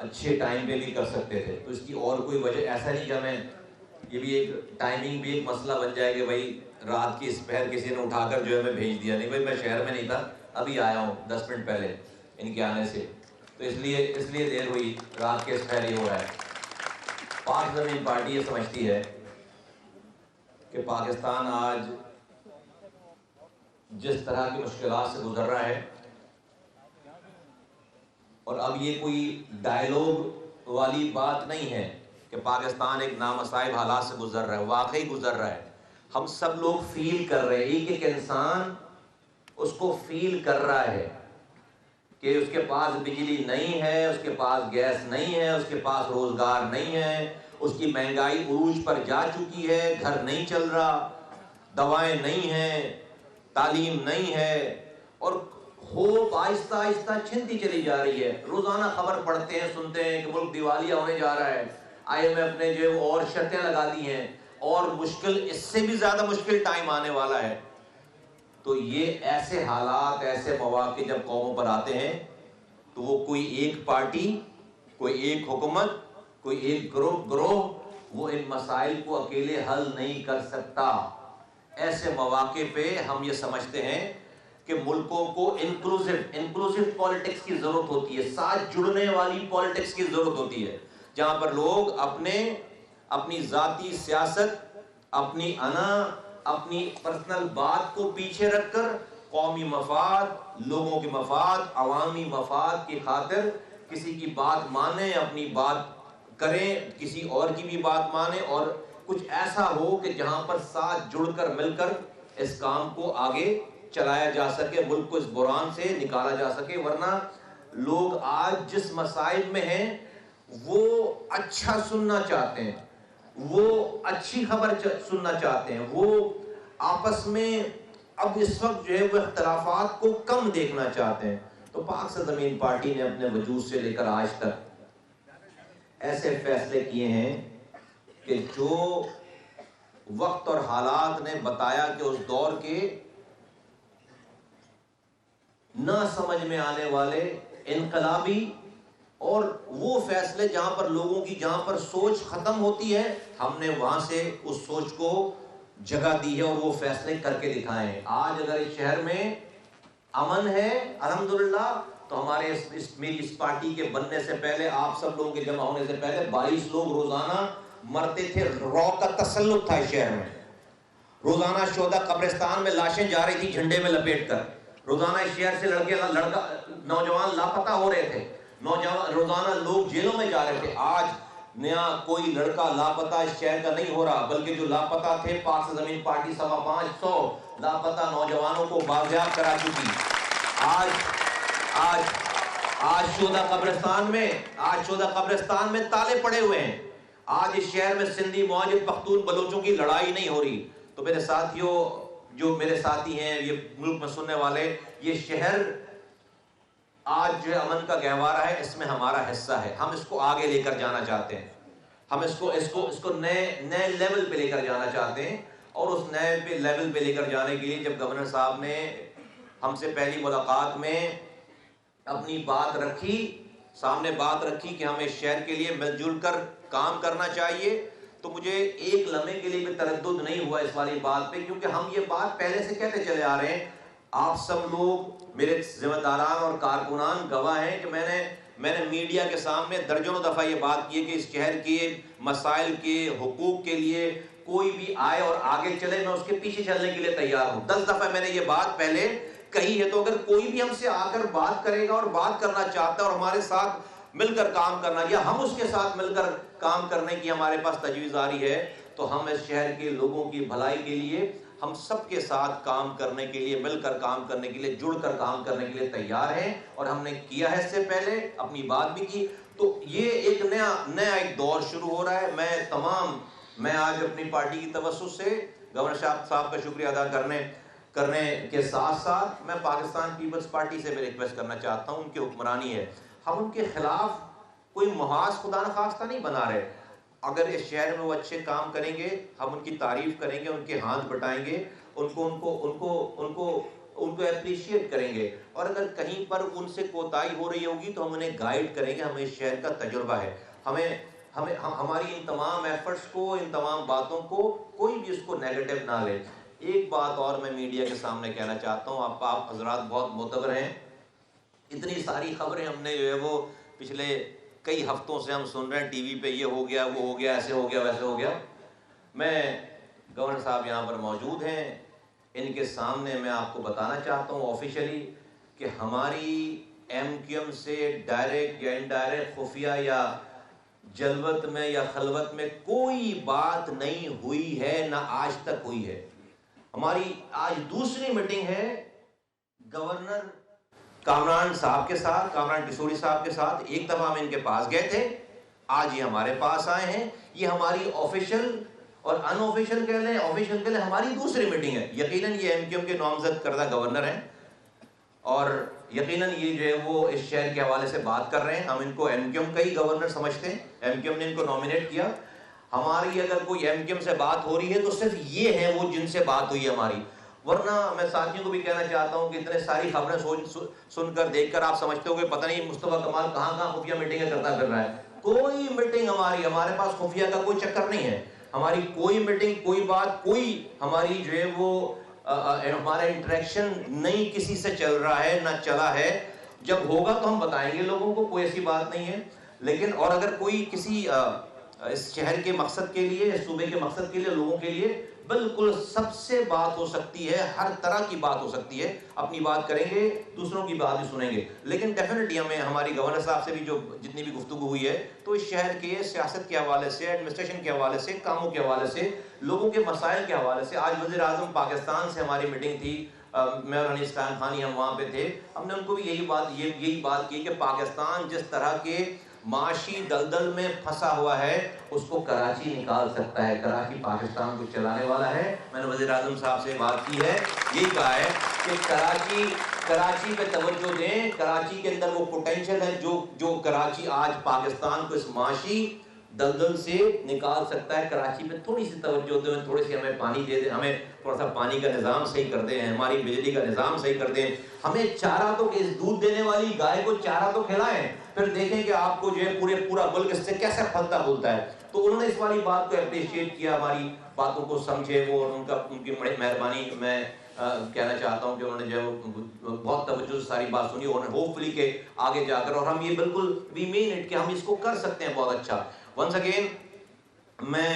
اچھے ٹائم پہ بھی کر سکتے تھے. تو اس کی اور کوئی وجہ ایسا نہیں کہ ہمیں یہ بھی ایک ٹائمنگ بھی ایک مسئلہ بن جائے کہ بھائی رات کی اس پہر کسی نے اٹھا کر جو ہے ہمیں بھیج دیا. نہیں بھائی میں شہر میں نہیں تھا, ابھی آیا ہوں 10 منٹ پہلے ان کے آنے سے, تو اس لیے دیر ہوئی, رات کے اس پہر ہی ہو رہا ہے. پاک زمین پارٹی یہ سمجھتی ہے کہ پاکستان آج جس طرح کی مشکلات سے گزر رہا ہے, اور اب یہ کوئی ڈائیلاگ والی بات نہیں ہے کہ پاکستان ایک نامصائب حالات سے گزر رہا ہے, واقعی گزر رہا ہے. ہم سب لوگ فیل کر رہے ہیں, ایک انسان اس کو فیل کر رہا ہے کہ اس کے پاس بجلی نہیں ہے, اس کے پاس گیس نہیں ہے, اس کے پاس روزگار نہیں ہے, اس کی مہنگائی عروج پر جا چکی ہے, گھر نہیں چل رہا, دوائیں نہیں ہیں, تعلیم نہیں ہے, اور ہوپ آہستہ آہستہ چھنتی چلی جا رہی ہے. روزانہ خبر پڑھتے ہیں, سنتے ہیں کہ ملک دیوالیہ ہونے جا رہا ہے, IMF نے جو اور شرطیں لگا دی ہیں, اور مشکل, اس سے بھی زیادہ مشکل ٹائم آنے والا ہے. تو یہ ایسے حالات, ایسے مواقع جب قوموں پر آتے ہیں تو وہ کوئی ایک پارٹی, کوئی ایک حکومت, کوئی ایک گروہ وہ ان مسائل کو اکیلے حل نہیں کر سکتا. ایسے مواقع پہ ہم یہ سمجھتے ہیں کہ ملکوں کو انکلوسیو پالیٹکس کی ضرورت ہوتی ہے, ساتھ جڑنے والی پالیٹکس کی ضرورت ہوتی ہے, جہاں پر لوگ اپنی ذاتی سیاست, اپنی انا, اپنی پرسنل بات کو پیچھے رکھ کر قومی مفاد, لوگوں کے مفاد, عوامی مفاد کی خاطر کسی کی بات مانیں, اپنی بات کریں, کسی اور کی بھی بات مانیں, اور کچھ ایسا ہو کہ جہاں پر ساتھ جڑ کر مل کر اس کام کو آگے چلایا جا سکے, ملک کو اس بحران سے نکالا جا سکے. ورنہ لوگ آج جس مسائل میں ہیں وہ اچھا سننا چاہتے ہیں, وہ اچھی خبر سننا چاہتے ہیں, وہ آپس میں اب اس وقت جو ہے وہ اختلافات کو کم دیکھنا چاہتے ہیں. تو پاک زمین پارٹی نے اپنے وجود سے لے کر آج تک ایسے فیصلے کیے ہیں کہ جو وقت اور حالات نے بتایا کہ اس دور کے نہ سمجھ میں آنے والے, انقلابی, اور وہ فیصلے جہاں پر لوگوں کی, جہاں پر سوچ ختم ہوتی ہے, ہم نے وہاں سے اس سوچ کو جگہ دی ہے اور وہ فیصلے کر کے دکھائے ہیں. آج اگر اس شہر میں امن ہے الحمدللہ, تو ہمارے میری اس پارٹی کے بننے سے پہلے, آپ سب لوگوں کے جمع ہونے سے پہلے 22 لوگ روزانہ مرتے تھے. رعب کا تسلط تھا اس شہر میں. روزانہ شہداء قبرستان میں لاشیں جا رہی تھی جھنڈے میں لپیٹ کر. روزانہ اس شہر سے نوجوان لاپتہ ہو رہے تھے, روزانہ لوگ جیلوں میں جا رہے تھے. آج نیا کوئی لڑکا لاپتہ اس شہر کا نہیں ہو رہا, بلکہ جو لاپتہ تھے پاک زمین پارٹی 550 لاپتہ نوجوانوں کو بازیاب کرا چکی. آج شہداء قبرستان میں تالے پڑے ہوئے ہیں. آج اس شہر میں سندھی, مہاجر, پختون, بلوچوں کی لڑائی نہیں ہو رہی. تو میرے ساتھیوں, جو میرے ساتھی ہیں, یہ ملک میں سننے والے, یہ شہر آج جو امن کا گہوارہ ہے, اس میں ہمارا حصہ ہے. ہم اس کو آگے لے کر جانا چاہتے ہیں, ہم اس کو نئے لیول پہ لے کر جانا چاہتے ہیں. اور اس نئے لیول پہ لے کر جانے کے لیے جب گورنر صاحب نے ہم سے پہلی ملاقات میں اپنی بات رکھی, سامنے بات رکھی کہ ہمیں شہر کے لیے مل جل کر کام کرنا چاہیے, تو مجھے ایک لمحے کے لیے بھی تردد نہیں ہوا اس والی بات پہ, کیونکہ ہم یہ بات پہلے سے کہتے چلے آ رہے ہیں. آپ سب لوگ, میرے ذمہ داران اور کارکنان گواہ ہیں کہ میں نے میڈیا کے سامنے درجنوں دفعہ یہ بات کی ہے کہ اس شہر کے مسائل کے, حقوق کے لیے کوئی بھی آئے اور آگے چلے, میں اس کے پیچھے چلنے کے لیے تیار ہوں. 10 دفعہ میں نے یہ بات پہلے کہی ہے. تو اگر کوئی بھی ہم سے آ کر بات کرے گا اور بات کرنا چاہتا ہے اور ہمارے ساتھ مل کر کام کرنا, یا ہم اس کے ساتھ مل کر کام کرنے کی ہمارے پاس تجویز آ رہی ہے, تو ہم اس شہر کے لوگوں کی بھلائی کے لیے, ہم سب کے ساتھ کام کرنے کے لیے, مل کر کام کرنے کے لیے, جڑ کر کام کرنے کے لیے تیار ہیں. اور ہم نے کیا ہے اس سے پہلے, اپنی بات بھی کی. تو یہ ایک نیا ایک دور شروع ہو رہا ہے. میں آج اپنی پارٹی کی توسط سے گورنر صاحب کا شکریہ ادا کرنے کے ساتھ ساتھ میں پاکستان پیپلز پارٹی سے بھی ریکویسٹ کرنا چاہتا ہوں. ان کی حکمرانی ہے, ہم ان کے خلاف کوئی محاذ خدا نخواستہ نہیں بنا رہے. اگر اس شہر میں وہ اچھے کام کریں گے, ہم ان کی تعریف کریں گے, ان کے ہاتھ بٹائیں گے, ان کو ان کو اپریشیٹ کریں گے، اور اگر کہیں پر ان سے کوتاہی ہو رہی ہوگی تو ہم انہیں گائیڈ کریں گے. ہمیں اس شہر کا تجربہ ہے، ہماری ان تمام ایفرٹس کو، ان تمام باتوں کو کوئی بھی اس کو نیگیٹو نہ لے. ایک بات اور میں میڈیا کے سامنے کہنا چاہتا ہوں، آپ حضرات بہت معتبر ہیں، اتنی ساری خبریں ہم نے جو ہے وہ پچھلے کئی ہفتوں سے ہم سن رہے ہیں ٹی وی پہ، یہ ہو گیا، وہ ہو گیا، ایسے ہو گیا، ویسے ہو گیا. میں گورنر صاحب یہاں پر موجود ہیں، ان کے سامنے میں آپ کو بتانا چاہتا ہوں آفیشلی کہ ہماری ایم کیو ایم سے ڈائریکٹ یا انڈائریکٹ، خفیہ یا جلوت میں یا خلوت میں کوئی بات نہیں ہوئی ہے، نہ آج تک ہوئی ہے. ہماری آج دوسری میٹنگ ہے گورنر کامران صاحب کے ساتھ، کامران ٹیسوری صاحب کے ساتھ. ایک دفعہ ہم ان کے پاس گئے تھے، آج یہ ہمارے پاس آئے ہیں. یہ ہماری آفیشل اور ان آفیشل کہہ لیں، آفیشل کہہ لیں، ہماری دوسری میٹنگ ہے. یقیناً یہ ایم کیو ایم کے نامزد کردہ گورنر ہیں، اور یقیناً یہ جو ہے وہ اس شہر کے حوالے سے بات کر رہے ہیں. ہم ان کو ایم کیو ایم کا ہی گورنر سمجھتے ہیں، ایم کیو ایم نے ان کو نامینیٹ کیا. ہماری اگر کوئی ایم کیو ایم سے بات ہو رہی ہے تو صرف یہ ہیں وہ جن سے بات ہوئی ہے ہماری. ورنہ میں ساتھیوں کو بھی کہنا چاہتا ہوں کہ اتنے ساری خبریں سن کر دیکھ کر آپ سمجھتے ہو کہ پتہ نہیں مصطفیٰ کمال کہاں کہاں خفیہ میٹنگیں کرتا پھر رہا ہے. کوئی میٹنگ ہمارے پاس خفیہ کا کوئی چکر نہیں ہے. ہماری کوئی میٹنگ، کوئی بات، کوئی ہماری جو ہے وہ ہمارا انٹریکشن نہیں کسی سے چل رہا ہے، نہ چلا ہے. جب ہوگا تو ہم بتائیں گے لوگوں کو، کوئی ایسی بات نہیں ہے. لیکن اور اگر کوئی کسی اس شہر کے مقصد کے لیے، اس صوبے کے مقصد کے لیے، لوگوں کے لیے، بالکل سب سے بات ہو سکتی ہے، ہر طرح کی بات ہو سکتی ہے. اپنی بات کریں گے، دوسروں کی بات بھی سنیں گے. لیکن ڈیفینیٹلی ہمیں ہماری گورنر صاحب سے بھی جو جتنی بھی گفتگو ہوئی ہے تو اس شہر کے سیاست کے حوالے سے، ایڈمنسٹریشن کے حوالے سے، کاموں کے حوالے سے، لوگوں کے مسائل کے حوالے سے. آج وزیر اعظم پاکستان سے ہماری میٹنگ تھی، میں اور انیس قائم خانی ہم وہاں پہ تھے. ہم نے ان کو بھی یہی بات کی کہ پاکستان جس طرح کے معاشی دلدل میں پھنسا ہوا ہے اس کو کراچی نکال سکتا ہے. کراچی پاکستان کو چلانے والا ہے. میں نے وزیر اعظم صاحب سے بات کی ہے، یہی کہا ہے کہ کراچی پہ توجہ دیں. کراچی کے اندر وہ پوٹینشیل ہے جو کراچی آج پاکستان کو اس معاشی دلدل سے نکال سکتا ہے. کراچی پہ تھوڑی سی توجہ دیں، تھوڑی سی ہمیں پانی دے دیں، ہمیں تھوڑا سا پانی کا نظام صحیح کر دیں، ہماری بجلی کا نظام صحیح کر دیں. ہمیں چارہ تو، اس دودھ دینے والی گائے کو چارہ تو کھلائیں، پھر دیکھیں کہ آپ کو جو ہے پورا ملک اس سے کیسے پھلتا پھولتا ہے. تو انہوں نے اس والی بات کو اپریشیٹ کیا، ہماری باتوں کو سمجھے وہ، ان کی بڑی مہربانی. میں کہنا چاہتا ہوں کہ انہوں نے جو ہے بہت توجہ سے ساری بات سنی، اور ہوپ فلی کہ آگے جا کر، اور ہم یہ بالکل وی مین اٹ کہ ہم اس کو کر سکتے ہیں بہت اچھا. ونس اگین میں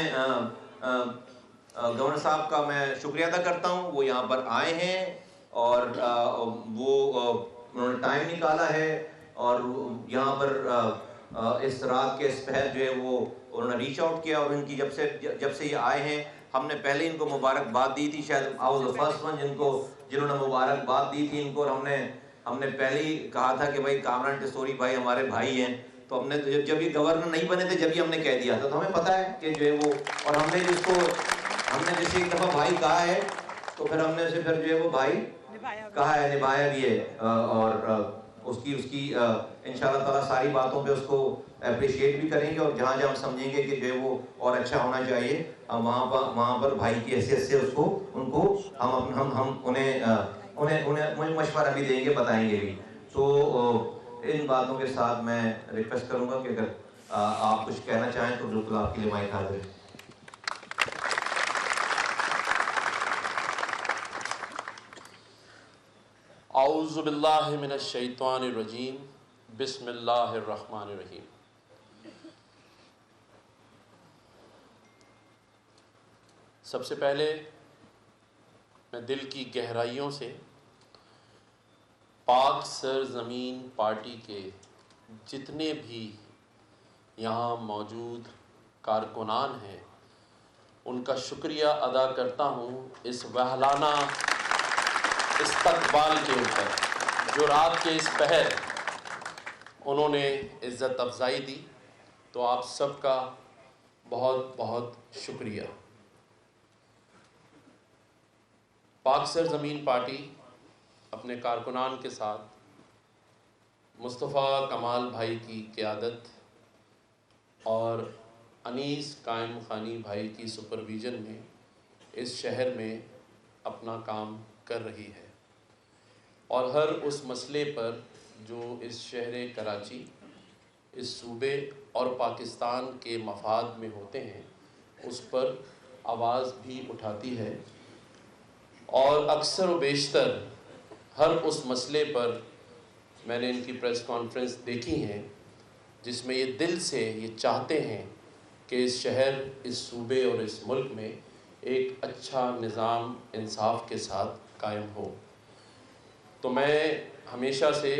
گورنر صاحب کا میں شکریہ ادا کرتا ہوں. وہ یہاں پر آئے ہیں اور وہ انہوں نے ٹائم نکالا ہے، اور یہاں پر اس رات کے اس پہر جو ہے وہ انہوں نے ریچ آؤٹ کیا. اور ان کی جب سے یہ آئے ہیں، ہم نے پہلے ان کو مبارکباد دی تھی، شاید I was the first one جنہوں نے مبارکباد دی تھی ان کو. اور ہم نے پہلے ہی کہا تھا کہ بھائی کامران ٹیسوری بھائی ہمارے بھائی ہیں. تو ہم نے جب یہ گورنر نہیں بنے تھے، جب ہی ہم نے کہہ دیا تھا. تو ہمیں پتہ ہے کہ جو ہے وہ، اور ہم نے جسے ایک دفعہ بھائی کہا ہے تو پھر ہم نے اسے پھر جو ہے وہ بھائی کہا ہے، نبھایا بھی ہے. اور اس کی انشاءاللہ تعالیٰ ساری باتوں پہ اس کو اپریشیٹ بھی کریں گے، اور جہاں جہاں ہم سمجھیں گے کہ جو ہے وہ اور اچھا ہونا چاہیے، وہاں پر بھائی کی حیثیت سے ان کو ہم انہیں مشورہ بھی دیں گے، بتائیں گے بھی. تو ان باتوں کے ساتھ میں ریکویسٹ کروں گا کہ اگر آپ کچھ کہنا چاہیں تو بالکل آپ کے لیے مائک حاضر ہے. اعوذ باللہ من الشیطان الرجیم، بسم اللہ الرحمن الرحیم. سب سے پہلے میں دل کی گہرائیوں سے پاک سرزمین پارٹی کے جتنے بھی یہاں موجود کارکنان ہیں ان کا شکریہ ادا کرتا ہوں اس وحلانہ استقبال کے اوپر جو رات کے اس پہر انہوں نے عزت افزائی دی. تو آپ سب کا بہت بہت شکریہ. پاک سرزمین پارٹی اپنے کارکنان کے ساتھ مصطفیٰ کمال بھائی کی قیادت اور انیس قائم خانی بھائی کی سپرویژن میں اس شہر میں اپنا کام کر رہی ہے. اور ہر اس مسئلے پر جو اس شہر کراچی، اس صوبے اور پاکستان کے مفاد میں ہوتے ہیں اس پر آواز بھی اٹھاتی ہے، اور اکثر و بیشتر ہر اس مسئلے پر میں نے ان کی پریس کانفرنس دیکھی ہیں جس میں یہ دل سے یہ چاہتے ہیں کہ اس شہر، اس صوبے اور اس ملک میں ایک اچھا نظام انصاف کے ساتھ قائم ہو۔ تو میں ہمیشہ سے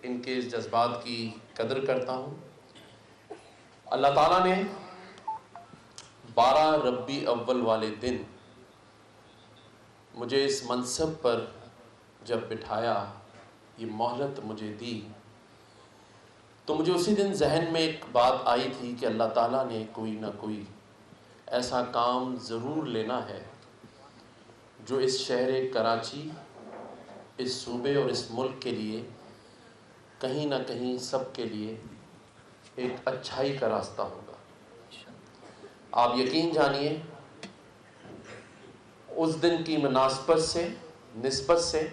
ان کے اس جذبات کی قدر کرتا ہوں۔ اللہ تعالیٰ نے 12 ربیع اول والے دن مجھے اس منصب پر جب بٹھایا، یہ مہلت مجھے دی، تو مجھے اسی دن ذہن میں ایک بات آئی تھی کہ اللہ تعالیٰ نے کوئی نہ کوئی ایسا کام ضرور لینا ہے جو اس شہر کراچی، اس صوبے اور اس ملک کے لیے کہیں نہ کہیں سب کے لیے ایک اچھائی کا راستہ ہوگا۔ آپ یقین جانیے، اس دن کی مناسبت سے، نسبت سے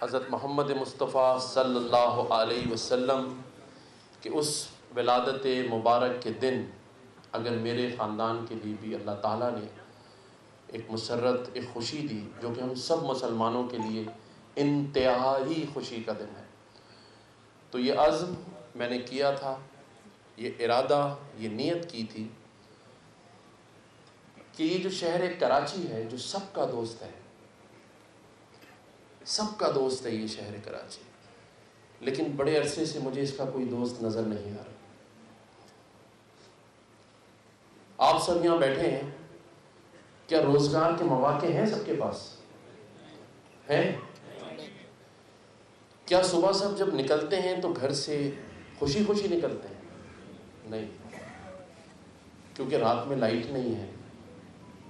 حضرت محمد مصطفیٰ صلی اللہ علیہ وسلم کے اس ولادت مبارک کے دن اگر میرے خاندان کے لیے بھی اللہ تعالیٰ نے ایک مسرت، ایک خوشی دی جو کہ ہم سب مسلمانوں کے لیے انتہائی خوشی کا دن ہے، تو یہ عزم میں نے کیا تھا، یہ ارادہ، یہ نیت کی تھی کہ یہ جو شہر کراچی ہے، جو سب کا دوست ہے، سب کا دوست ہے یہ شہر کراچی، لیکن بڑے عرصے سے مجھے اس کا کوئی دوست نظر نہیں آ رہا۔ آپ سب یہاں بیٹھے ہیں، کیا روزگار کے مواقع ہیں سب کے پاس؟ ہیں؟ کیا صبح سب جب نکلتے ہیں تو گھر سے خوشی خوشی نکلتے ہیں؟ نہیں، کیونکہ رات میں لائٹ نہیں ہے،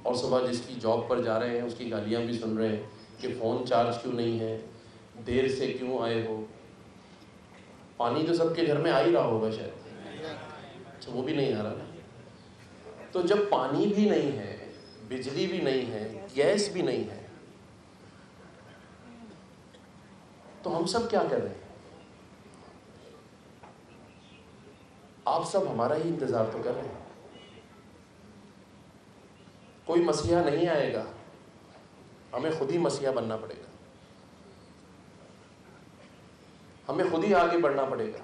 اور صبح جس کی جاب پر جا رہے ہیں اس کی گالیاں بھی سن رہے ہیں کہ فون چارج کیوں نہیں ہے، دیر سے کیوں آئے ہو۔ پانی تو سب کے گھر میں آ ہی رہا ہوگا شاید، اچھا وہ بھی نہیں آ رہا نا۔ تو جب پانی بھی نہیں ہے، بجلی بھی نہیں ہے، گیس بھی نہیں ہے، تو ہم سب کیا کر رہے ہیں؟ آپ سب ہمارا ہی انتظار تو کر رہے ہیں۔ کوئی مسیحا نہیں آئے گا، ہمیں خود ہی مسیحا بننا پڑے گا، ہمیں خود ہی آگے بڑھنا پڑے گا۔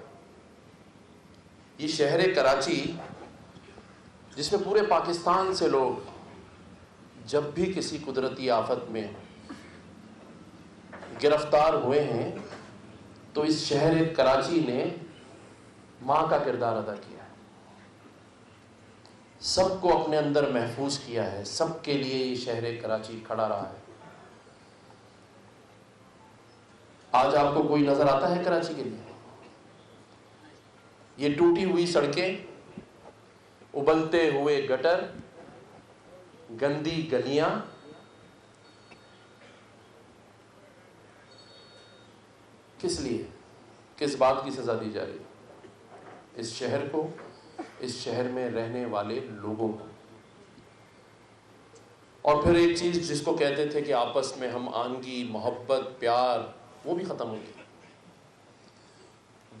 یہ شہر کراچی جس میں پورے پاکستان سے لوگ جب بھی کسی قدرتی آفت میں گرفتار ہوئے ہیں تو اس شہر کراچی نے ماں کا کردار ادا کیا ہے، سب کو اپنے اندر محفوظ کیا ہے، سب کے لیے یہ شہر کراچی کھڑا رہا ہے۔ آج آپ کو کوئی نظر آتا ہے کراچی کے لیے؟ یہ ٹوٹی ہوئی سڑکیں، ابلتے ہوئے گٹر، گندی گلیاں، کس لیے، کس بات کی سزا دی جا رہی ہے؟ اس شہر کو، اس شہر میں رہنے والے لوگوں کو۔ اور پھر ایک چیز جس کو کہتے تھے کہ آپس میں ہم آہنگی، محبت، پیار، وہ بھی ختم ہو گئی،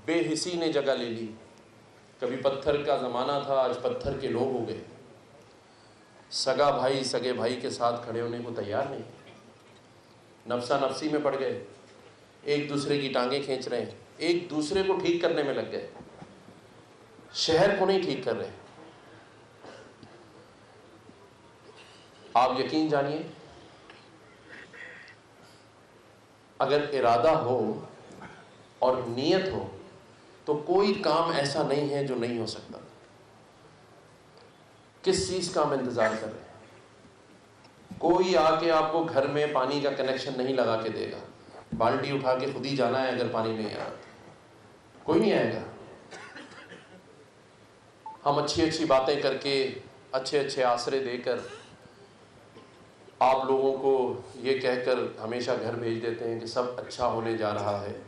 بے حسی نے جگہ لے لی۔ کبھی پتھر کا زمانہ تھا، آج پتھر کے لوگ ہو گئے۔ سگا بھائی سگے بھائی کے ساتھ کھڑے ہونے کو تیار نہیں، نفسا نفسی میں پڑ گئے، ایک دوسرے کی ٹانگیں کھینچ رہے ہیں، ایک دوسرے کو ٹھیک کرنے میں لگ گئے، شہر کو نہیں ٹھیک کر رہے۔ آپ یقین جانیے، اگر ارادہ ہو اور نیت ہو تو کوئی کام ایسا نہیں ہے جو نہیں ہو سکتا۔ کس چیز کا ہم انتظار کر رہے ہیں؟ کوئی آ کے آپ کو گھر میں پانی کا کنیکشن نہیں لگا کے دے گا، بالٹی اٹھا کے خود ہی جانا ہے اگر پانی نہیں آیا، کوئی نہیں آئے گا۔ ہم اچھی اچھی باتیں کر کے، اچھے اچھے آسرے دے کر، آپ لوگوں کو یہ کہہ کر ہمیشہ گھر بھیج دیتے ہیں کہ سب اچھا ہونے جا رہا ہے۔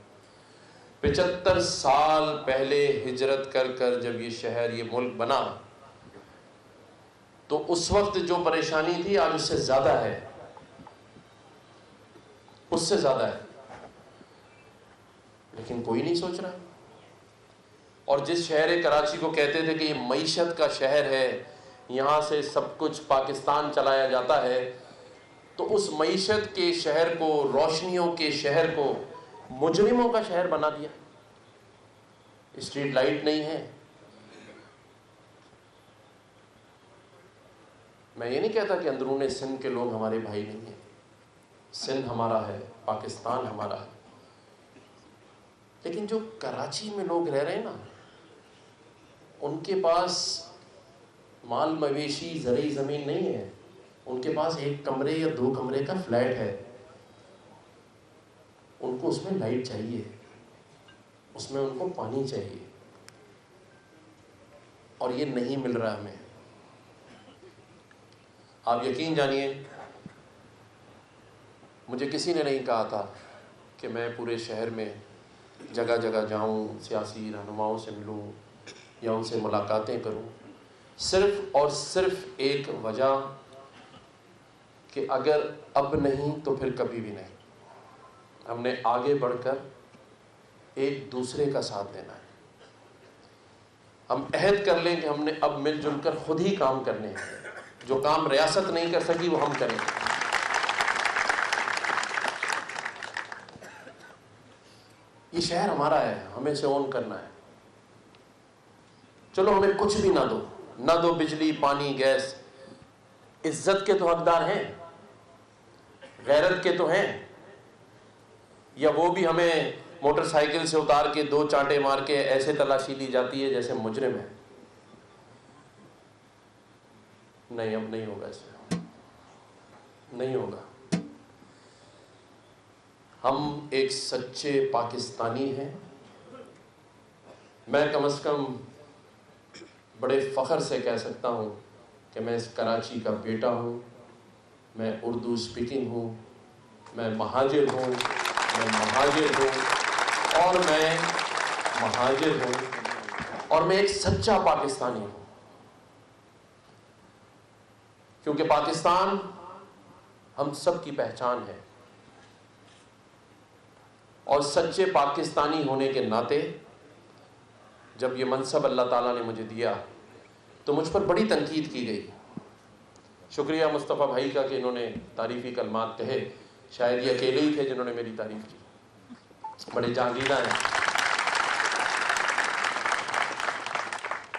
75 سال پہلے ہجرت کر کر جب یہ شہر، یہ ملک بنا تو اس وقت جو پریشانی تھی آج اس سے زیادہ ہے۔ اس سے زیادہ ہے، لیکن کوئی نہیں سوچ رہا۔ اور جس شہر کراچی کو کہتے تھے کہ یہ معیشت کا شہر ہے، یہاں سے سب کچھ پاکستان چلایا جاتا ہے، تو اس معیشت کے شہر کو، روشنیوں کے شہر کو مجرموں کا شہر بنا دیا۔ اسٹریٹ لائٹ نہیں ہے۔ میں یہ نہیں کہتا کہ اندرون سندھ کے لوگ ہمارے بھائی نہیں ہیں، سندھ ہمارا ہے، پاکستان ہمارا ہے، لیکن جو کراچی میں لوگ رہ رہے ہیں نا، ان کے پاس مال مویشی زرعی زمین نہیں ہے، ان کے پاس 1 کمرے یا 2 کمرے کا فلیٹ ہے، ان کو اس میں لائٹ چاہیے، اس میں ان کو پانی چاہیے، اور یہ نہیں مل رہا ہمیں۔ آپ یقین جانیے، مجھے کسی نے نہیں کہا تھا کہ میں پورے شہر میں جگہ جگہ جاؤں، سیاسی رہنماؤں سے ملوں یا ان سے ملاقاتیں کروں، صرف اور صرف ایک وجہ کہ اگر اب نہیں تو پھر کبھی بھی نہیں۔ ہم نے آگے بڑھ کر ایک دوسرے کا ساتھ دینا ہے۔ ہم عہد کر لیں کہ ہم نے اب مل جل کر خود ہی کام کرنے ہیں، جو کام ریاست نہیں کر سکی وہ ہم کریں گے۔ یہ شہر ہمارا ہے، ہمیں اسے اون کرنا ہے۔ چلو ہمیں کچھ بھی نہ دو بجلی، پانی، گیس، عزت کے تو حقدار ہیں، غیرت کے تو ہیں، یا وہ بھی ہمیں موٹر سائیکل سے اتار کے 2 چانٹے مار کے ایسے تلاشی لی جاتی ہے جیسے مجرم ہے؟ نہیں، اب نہیں ہوگا، ایسے نہیں ہوگا۔ ہم ایک سچے پاکستانی ہیں۔ میں کم از کم بڑے فخر سے کہہ سکتا ہوں کہ میں اس کراچی کا بیٹا ہوں، میں اردو اسپیکنگ ہوں، میں مہاجر ہوں، اور میں ایک سچا پاکستانی ہوں، کیونکہ پاکستان ہم سب کی پہچان ہے، اور سچے پاکستانی ہونے کے ناطے جب یہ منصب اللہ تعالیٰ نے مجھے دیا تو مجھ پر بڑی تنقید کی گئی۔ شکریہ مصطفیٰ بھائی کا کہ انہوں نے تعریفی کلمات کہے، شاید یہ اکیلے ہی تھے جنہوں نے میری تعریف کی، بڑے جہانگیرہ ہیں۔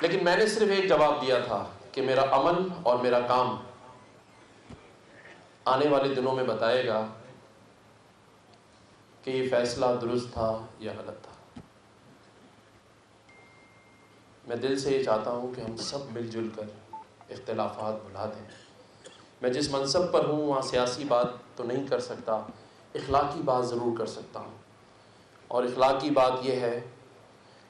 لیکن میں نے صرف ایک جواب دیا تھا کہ میرا عمل اور میرا کام آنے والے دنوں میں بتائے گا کہ یہ فیصلہ درست تھا یا غلط تھا۔ میں دل سے یہ چاہتا ہوں کہ ہم سب مل جل کر اختلافات بھلا دیں۔ میں جس منصب پر ہوں وہاں سیاسی بات تو نہیں کر سکتا، اخلاقی بات ضرور کر سکتا ہوں، اور اخلاقی بات یہ ہے،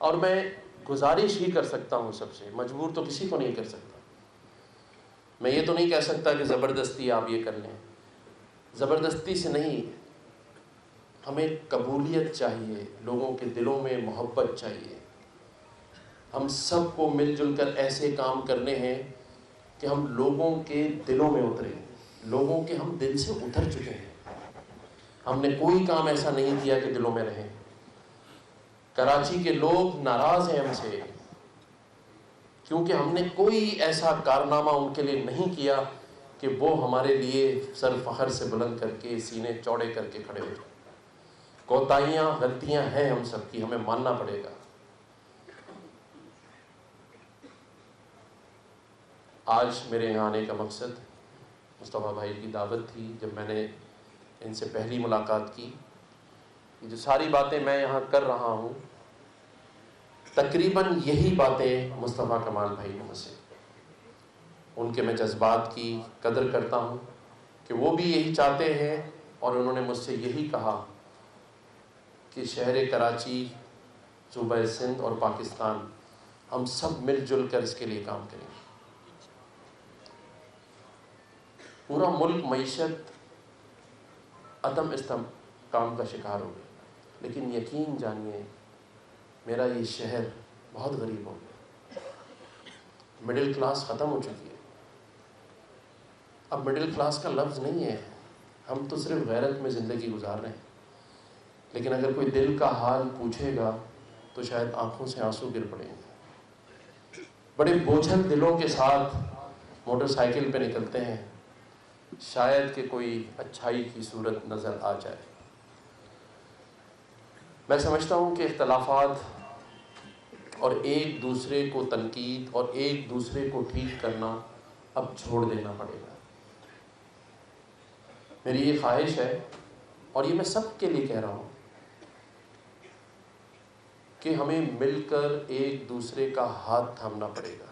اور میں گزارش ہی کر سکتا ہوں سب سے، مجبور تو کسی کو نہیں کر سکتا۔ میں یہ تو نہیں کہہ سکتا کہ زبردستی آپ یہ کر لیں، زبردستی سے نہیں، ہمیں قبولیت چاہیے، لوگوں کے دلوں میں محبت چاہیے۔ ہم سب کو مل جل کر ایسے کام کرنے ہیں کہ ہم لوگوں کے دلوں میں اتریں، لوگوں کے ہم دل سے اتر چکے ہیں۔ ہم نے کوئی کام ایسا نہیں کیا کہ دلوں میں رہیں۔ کراچی کے لوگ ناراض ہیں ہم سے، کیونکہ ہم نے کوئی ایسا کارنامہ ان کے لیے نہیں کیا کہ وہ ہمارے لیے سر فخر سے بلند کر کے، سینے چوڑے کر کے کھڑے ہو جائیں۔ کوتاہیاں، غلطیاں ہیں ہم سب کی، ہمیں ماننا پڑے گا۔ آج میرے یہاں آنے کا مقصد مصطفیٰ بھائی کی دعوت تھی۔ جب میں نے ان سے پہلی ملاقات کی، جو ساری باتیں میں یہاں کر رہا ہوں، تقریباً یہی باتیں مصطفیٰ کمال بھائی نے مجھ سے، ان کے میں جذبات کی قدر کرتا ہوں کہ وہ بھی یہی چاہتے ہیں، اور انہوں نے مجھ سے یہی کہا کہ شہر کراچی، صوبہ سندھ اور پاکستان، ہم سب مل جل کر اس کے لیے کام کریں گے۔ پورا ملک معیشت عدم استحکام کا شکار ہو گیا، لیکن یقین جانیے میرا یہ شہر بہت غریب ہو گیا۔ مڈل کلاس ختم ہو چکی ہے، اب مڈل کلاس کا لفظ نہیں ہے، ہم تو صرف غیرت میں زندگی گزار رہے ہیں، لیکن اگر کوئی دل کا حال پوچھے گا تو شاید آنکھوں سے آنسو گر پڑیں گے۔ بڑے بوجھل دلوں کے ساتھ موٹر سائیکل پہ نکلتے ہیں، شاید کہ کوئی اچھائی کی صورت نظر آ جائے۔ میں سمجھتا ہوں کہ اختلافات اور ایک دوسرے کو تنقید اور ایک دوسرے کو ٹھیک کرنا اب چھوڑ دینا پڑے گا۔ میری یہ خواہش ہے، اور یہ میں سب کے لیے کہہ رہا ہوں، کہ ہمیں مل کر ایک دوسرے کا ہاتھ تھامنا پڑے گا،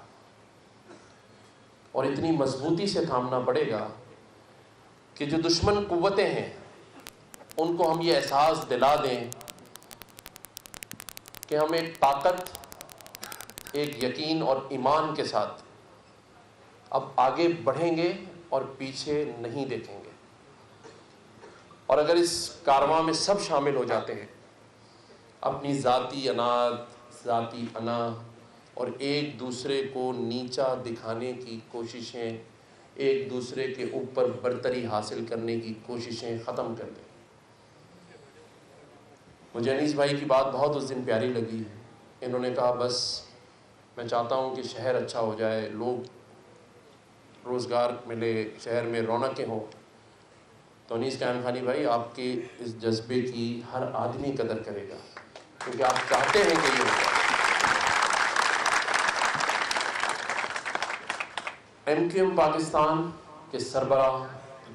اور اتنی مضبوطی سے تھامنا پڑے گا کہ جو دشمن قوتیں ہیں ان کو ہم یہ احساس دلا دیں کہ ہم ایک طاقت، ایک یقین اور ایمان کے ساتھ اب آگے بڑھیں گے اور پیچھے نہیں دیکھیں گے۔ اور اگر اس کارواں میں سب شامل ہو جاتے ہیں، اپنی ذاتی اناد، ذاتی انا اور ایک دوسرے کو نیچا دکھانے کی کوششیں، ایک دوسرے کے اوپر برتری حاصل کرنے کی کوششیں ختم کر دیں۔ مجھے انیس بھائی کی بات بہت اس دن پیاری لگی۔ انہوں نے کہا بس میں چاہتا ہوں کہ شہر اچھا ہو جائے، لوگ روزگار ملے، شہر میں رونقیں ہوں۔ تو انیس قائم خانی بھائی، آپ کے اس جذبے کی ہر آدمی قدر کرے گا، کیونکہ آپ چاہتے ہیں کہ یہ ہو جائے۔ ایم کیو ایم پاکستان کے سربراہ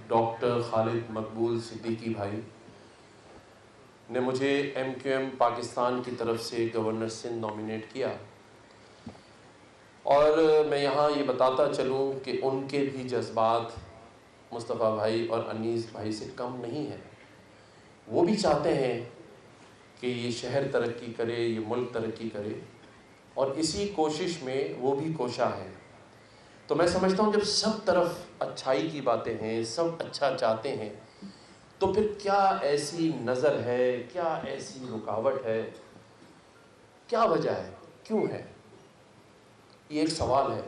ڈاکٹر خالد مقبول صدیقی بھائی نے مجھے ایم کیو ایم پاکستان کی طرف سے گورنر سندھ نامینیٹ کیا، اور میں یہاں یہ بتاتا چلوں کہ ان کے بھی جذبات مصطفیٰ بھائی اور انیس بھائی سے کم نہیں ہیں۔ وہ بھی چاہتے ہیں کہ یہ شہر ترقی کرے، یہ ملک ترقی کرے، اور اسی کوشش میں وہ بھی کوشاں ہیں۔ تو میں سمجھتا ہوں جب سب طرف اچھائی کی باتیں ہیں، سب اچھا چاہتے ہیں، تو پھر کیا ایسی نظر ہے، کیا ایسی رکاوٹ ہے، کیا وجہ ہے، کیوں ہے؟ یہ ایک سوال ہے۔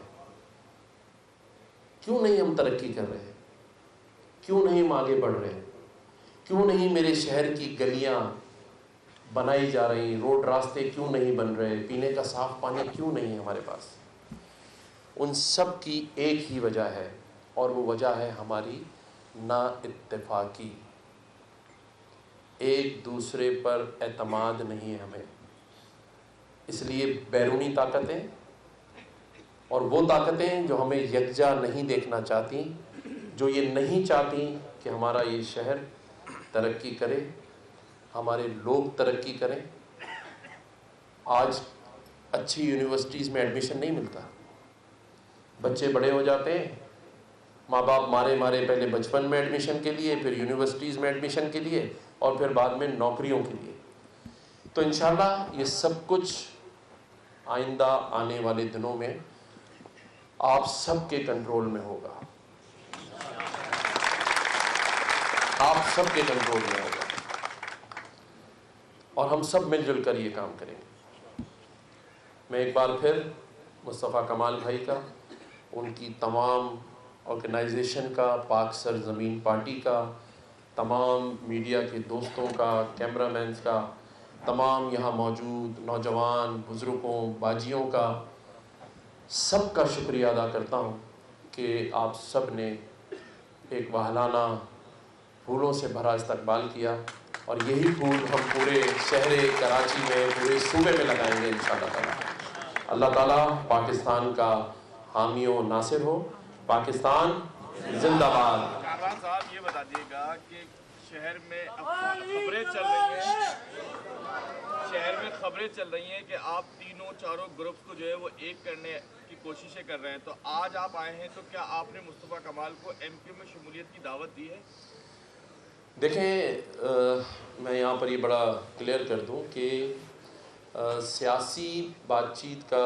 کیوں نہیں ہم ترقی کر رہے؟ کیوں نہیں ہم آگے بڑھ رہے؟ کیوں نہیں میرے شہر کی گلیاں بنائی جا رہی، روڈ راستے کیوں نہیں بن رہے، پینے کا صاف پانی کیوں نہیں ہے ہمارے پاس؟ ان سب کی ایک ہی وجہ ہے، اور وہ وجہ ہے ہماری نا اتفاقی۔ ایک دوسرے پر اعتماد نہیں ہے ہمیں، اس لیے بیرونی طاقتیں اور وہ طاقتیں جو ہمیں یکجا نہیں دیکھنا چاہتی، جو یہ نہیں چاہتی کہ ہمارا یہ شہر ترقی کرے، ہمارے لوگ ترقی کریں۔ آج اچھی یونیورسٹیز میں ایڈمیشن نہیں ملتا، بچے بڑے ہو جاتے ہیں، ماں باپ مارے پہلے بچپن میں ایڈمیشن کے لیے، پھر یونیورسٹیز میں ایڈمیشن کے لیے، اور پھر بعد میں نوکریوں کے لیے۔ تو انشاءاللہ یہ سب کچھ آئندہ آنے والے دنوں میں آپ سب کے کنٹرول میں ہوگا، آپ سب کے کنٹرول میں ہوگا، اور ہم سب مل جل کر یہ کام کریں گے۔ میں ایک بار پھر مصطفیٰ کمال بھائی کا، ان کی تمام آرگنائزیشن کا، پاک سرزمین پارٹی کا، تمام میڈیا کے دوستوں کا، کیمرہ مینز کا، تمام یہاں موجود نوجوان بزرگوں، باجیوں کا، سب کا شکریہ ادا کرتا ہوں کہ آپ سب نے ایک وہلانہ پھولوں سے بھرا استقبال کیا، اور یہی پھول ہم پورے شہر کراچی میں، پورے صوبے میں لگائیں گے انشاءاللہ تعالی۔ اللہ تعالیٰ پاکستان کا حامی و ناصر ہو۔ پاکستان زندہ باد۔ کامران صاحب یہ بتا دیے گا کہ شہر میں خبریں چل رہی ہیں، کہ آپ تینوں چاروں گروپس کو جو ہے وہ ایک کرنے کی کوششیں کر رہے ہیں، تو آج آپ آئے ہیں، تو کیا آپ نے مصطفیٰ کمال کو ایم کیو میں شمولیت کی دعوت دی ہے؟ دیکھیں، میں یہاں پر یہ بڑا کلیئر کر دوں کہ سیاسی بات چیت کا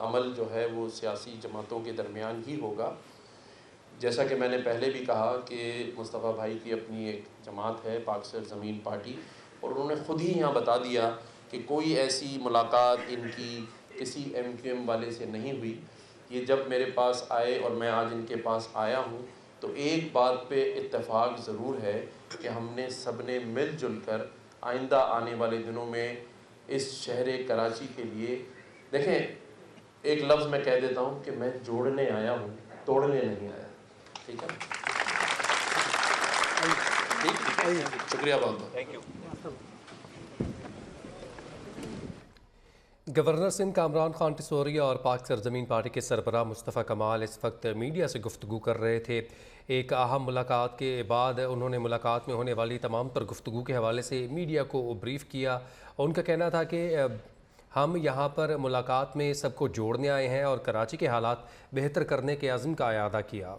عمل جو ہے وہ سیاسی جماعتوں کے درمیان ہی ہوگا۔ جیسا کہ میں نے پہلے بھی کہا کہ مصطفیٰ بھائی کی اپنی ایک جماعت ہے، پاک سرزمین پارٹی، اور انہوں نے خود ہی یہاں بتا دیا کہ کوئی ایسی ملاقات ان کی کسی ایم کیو ایم والے سے نہیں ہوئی۔ یہ جب میرے پاس آئے اور میں آج ان کے پاس آیا ہوں تو ایک بات پہ اتفاق ضرور ہے کہ ہم نے سب نے مل جل کر آئندہ آنے والے دنوں میں اس شہر کراچی کے لیے، دیکھیں ایک لفظ میں کہہ دیتا ہوں کہ میں جوڑنے آیا ہوں، توڑنے نہیں آیا. ٹھیک ہے، شکریہ بہت بہت. Thank you. Governor Sindh Kamran Khan ٹسوریا اور پاک سرزمین پارٹی کے سربراہ مصطفیٰ کمال اس وقت میڈیا سے گفتگو کر رہے تھے. ایک اہم ملاقات کے بعد انہوں نے ملاقات میں ہونے والی تمام تر گفتگو کے حوالے سے میڈیا کو بریف کیا. ان کا کہنا تھا کہ ہم یہاں پر ملاقات میں سب کو جوڑنے آئے ہیں اور کراچی کے حالات بہتر کرنے کے عزم کا اعادہ کیا.